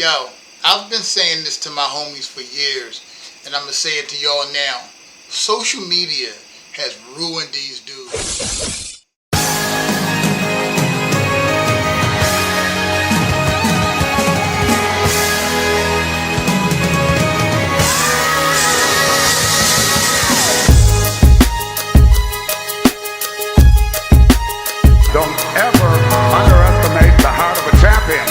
Yo, I've been saying this to my homies for years, and I'm going to say it to y'all now. Social media has ruined these dudes. Don't ever underestimate the heart of a champion.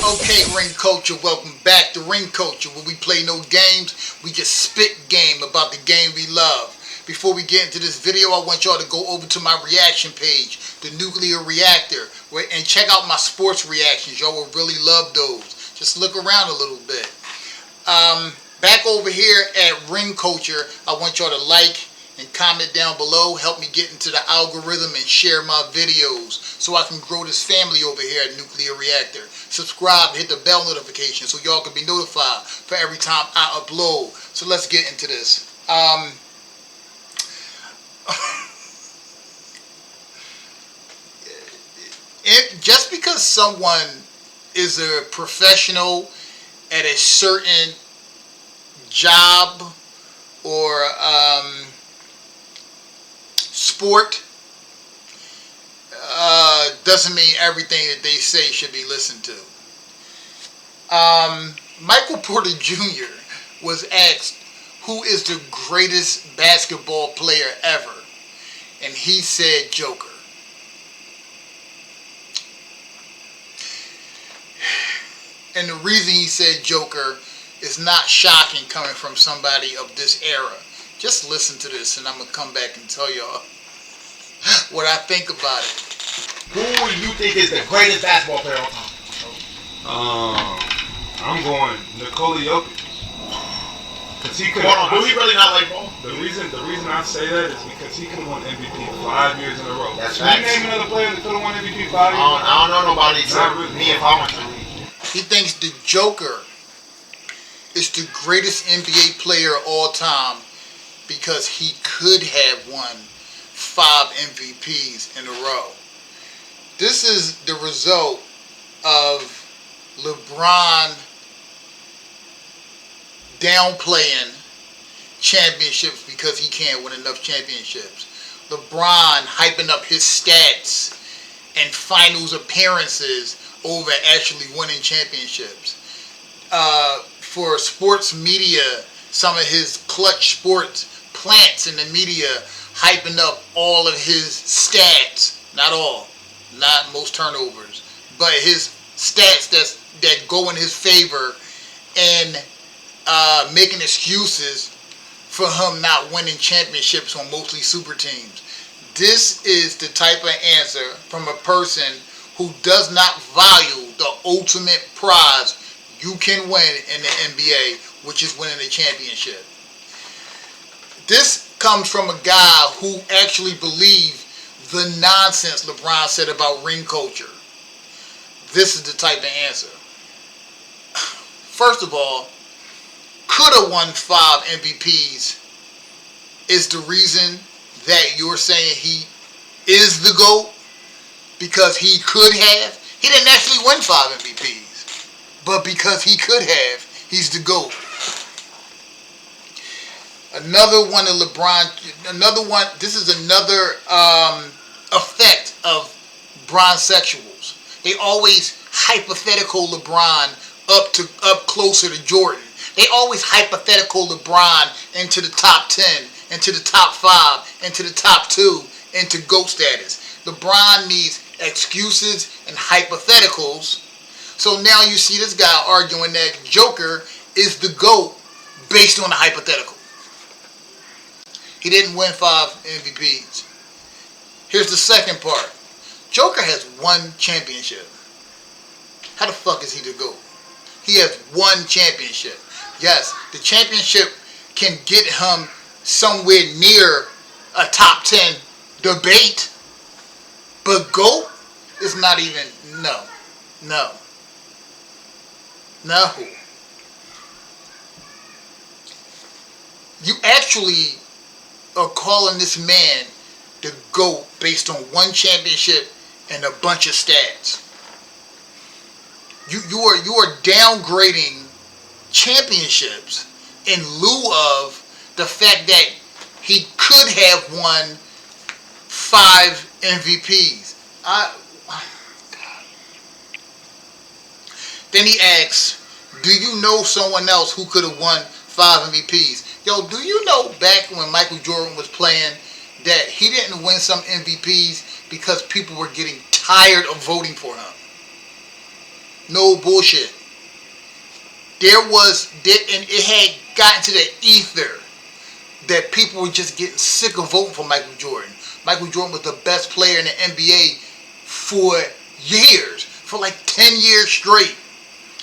Okay, Ring Culture, welcome back to Ring Culture, where we play no games, we just spit game about the game we love. Before we get into this video, I want y'all to go over to my reaction page, the Nuclear Reactor, and check out my sports reactions. Y'all will really love those. Just look around a little bit. Back over here at Ring Culture, I want y'all to like and comment down below. Help me get into the algorithm and share my videos so I can grow this family over here at Nuclear Reactor. Subscribe and hit the bell notification so y'all can be notified for every time I upload. So let's get into this. Just because someone is a professional at a certain job or sport doesn't mean everything that they say should be listened to. Michael Porter Jr. was asked who is the greatest basketball player ever, and he said Joker. And the reason he said Joker is not shocking coming from somebody of this era. Just listen to this and I'm going to come back and tell y'all what I think about it. Who do you think is the greatest basketball player of all time? I'm going Nikola Jokić. Cause he could. Do he really not like ball? The reason I say that is because he could have won MVP 5 years in a row. That's Can you facts. name another player that could have won MVP 5 years? I don't know nobody except really. me if I want to. He thinks the Joker is the greatest NBA player of all time because he could have won 5 MVPs in a row. This is the result of LeBron downplaying championships because he can't win enough championships. LeBron hyping up his stats and finals appearances over actually winning championships. For sports media, some of his clutch sports plants in the media hyping up all of his stats, not all, not most turnovers, but his stats that go in his favor and making excuses for him not winning championships on mostly super teams. This is the type of answer from a person who does not value the ultimate prize you can win in the NBA, which is winning a championship. This comes from a guy who actually believed the nonsense LeBron said about ring culture. This is the type of answer. First of all, could have won 5 MVPs is the reason that you're saying he is the GOAT, because he could have. He didn't actually win 5 MVPs, but because he could have, he's the GOAT. Another one of LeBron, this is another effect of Bron-sexuals. They always hypothetical LeBron up closer to Jordan. They always hypothetical LeBron into the top 10, into the top 5, into the top 2, into GOAT status. LeBron needs excuses and hypotheticals. So now you see this guy arguing that Joker is the GOAT based on a hypothetical. He didn't win 5 MVPs. Here's the second part. Joker has 1 championship. How the fuck is he the GOAT? He has 1 championship. Yes, the championship can get him somewhere near a top 10 debate, but GOAT is not even, no. You actually are calling this man the GOAT based on one championship and a bunch of stats. You are downgrading championships in lieu of the fact that he could have won 5 MVPs. Then he asks, do you know someone else who could have won 5 MVPs? Yo, do you know back when Michael Jordan was playing that he didn't win some MVPs because people were getting tired of voting for him? No bullshit. And it had gotten to the ether that people were just getting sick of voting for Michael Jordan. Michael Jordan was the best player in the NBA for years. For like 10 years straight,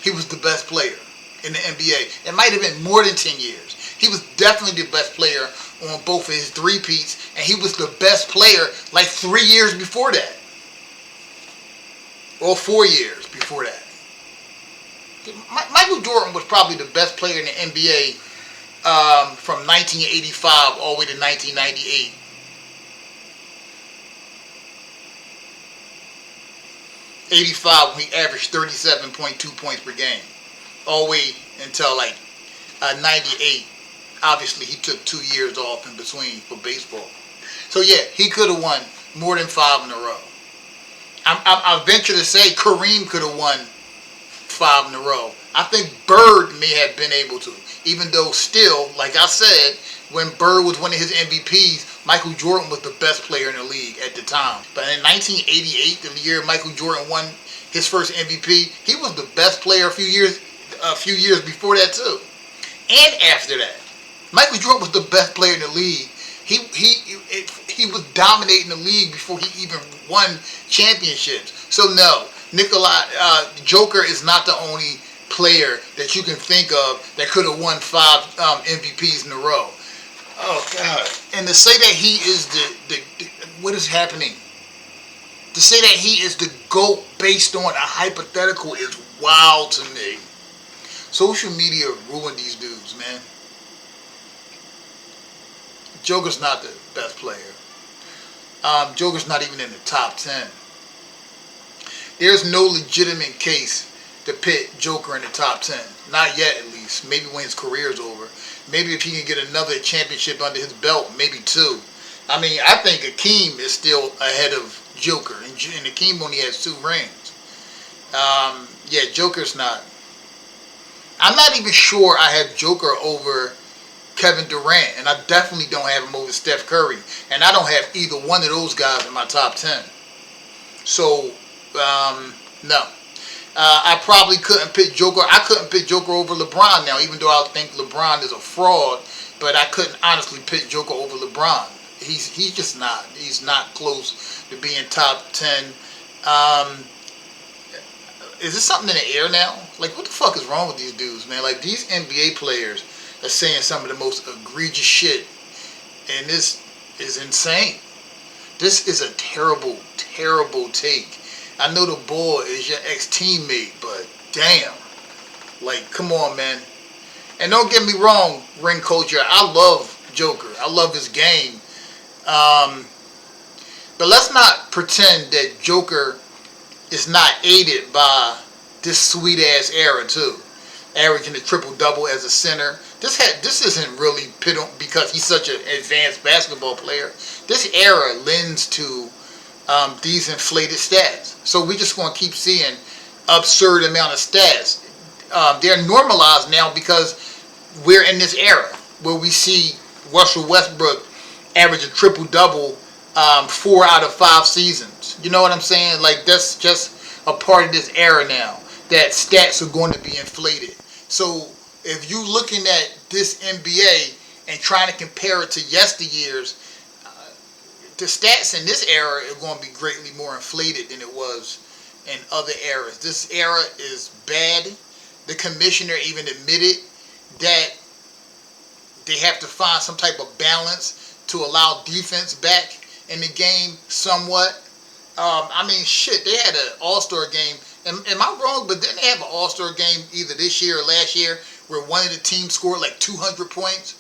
he was the best player in the NBA. It might have been more than 10 years. He was definitely the best player on both of his three-peats, and he was the best player like 3 years before that. Or 4 years before that. Michael Jordan was probably the best player in the NBA from 1985 all the way to 1998. '85 when he averaged 37.2 points per game, all the way until like '98. Obviously, he took 2 years off in between for baseball. So yeah, he could have won more than 5 in a row. I venture to say Kareem could have won 5 in a row. I think Bird may have been able to, even though still, like I said, when Bird was winning his MVPs, Michael Jordan was the best player in the league at the time. But in 1988, the year Michael Jordan won his first MVP, he was the best player a few years before that too, and after that. Michael Jordan was the best player in the league. He was dominating the league before he even won championships. So no, Nikola Joker is not the only player that you can think of that could have won 5 MVPs in a row. Oh God! And to say that he is the what is happening? To say that he is the GOAT based on a hypothetical is wild to me. Social media ruined these dudes, man. Joker's not the best player. Joker's not even in the top 10. There's no legitimate case to pit Joker in the top 10. Not yet, at least. Maybe when his career's over. Maybe if he can get another championship under his belt, maybe 2. I mean, I think Akeem is still ahead of Joker, and Akeem only has 2 rings. Yeah, Joker's not. I'm not even sure I have Joker over Kevin Durant, and I definitely don't have him over Steph Curry, and I don't have either one of those guys in my top 10. So, no. I probably couldn't pick Joker. I couldn't pick Joker over LeBron now, even though I think LeBron is a fraud, but I couldn't honestly pick Joker over LeBron. He's just not. He's not close to being top 10. Is this something in the air now? Like, what the fuck is wrong with these dudes, man? Like, these NBA players are saying some of the most egregious shit, and this is insane. This is a terrible, terrible take. I know the boy is your ex-teammate, but damn. Like, come on, man. And don't get me wrong, ring culture, I love Joker. I love his game. But let's not pretend that Joker is not aided by this sweet-ass era, too. Averaging a triple-double as a center. This isn't really pit on because he's such an advanced basketball player. This era lends to these inflated stats. So we're just going to keep seeing absurd amount of stats. They're normalized now because we're in this era where we see Russell Westbrook average a triple-double 4 out of 5 seasons. You know what I'm saying? Like, that's just a part of this era now, that stats are going to be inflated. So if you're looking at this NBA and trying to compare it to yesteryears, the stats in this era are going to be greatly more inflated than it was in other eras. This era is bad. The commissioner even admitted that they have to find some type of balance to allow defense back in the game somewhat. I mean, shit, they had an all-star game. Am I wrong? But didn't they have an all-star game either this year or last year where one of the teams scored like 200 points?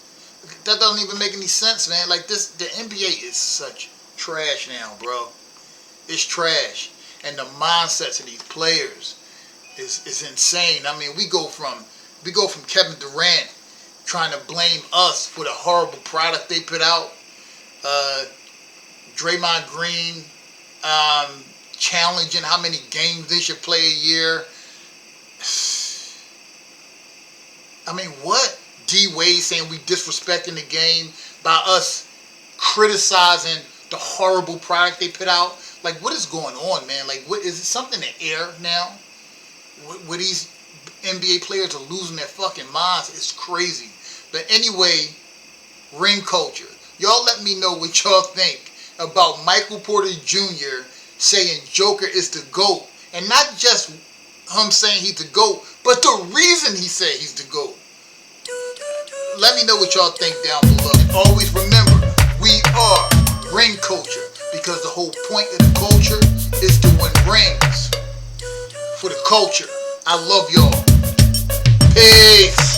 That doesn't even make any sense, man. Like, the NBA is such trash now, bro. It's trash. And the mindsets of these players is insane. I mean, we go from Kevin Durant trying to blame us for the horrible product they put out. Draymond Green challenging how many games they should play a year. I mean, what? D Wade saying we disrespecting the game by us criticizing the horrible product they put out. Like, what is going on, man? Like, what is it? Something in the air now? Where these NBA players are losing their fucking minds? It's crazy. But anyway, ring culture. Y'all let me know what y'all think about Michael Porter Jr. saying Joker is the GOAT. And not just him saying he's the GOAT, but the reason he said he's the GOAT. Let me know what y'all think down below. And always remember, we are ring culture. Because the whole point of the culture is to win rings. For the culture. I love y'all. Peace.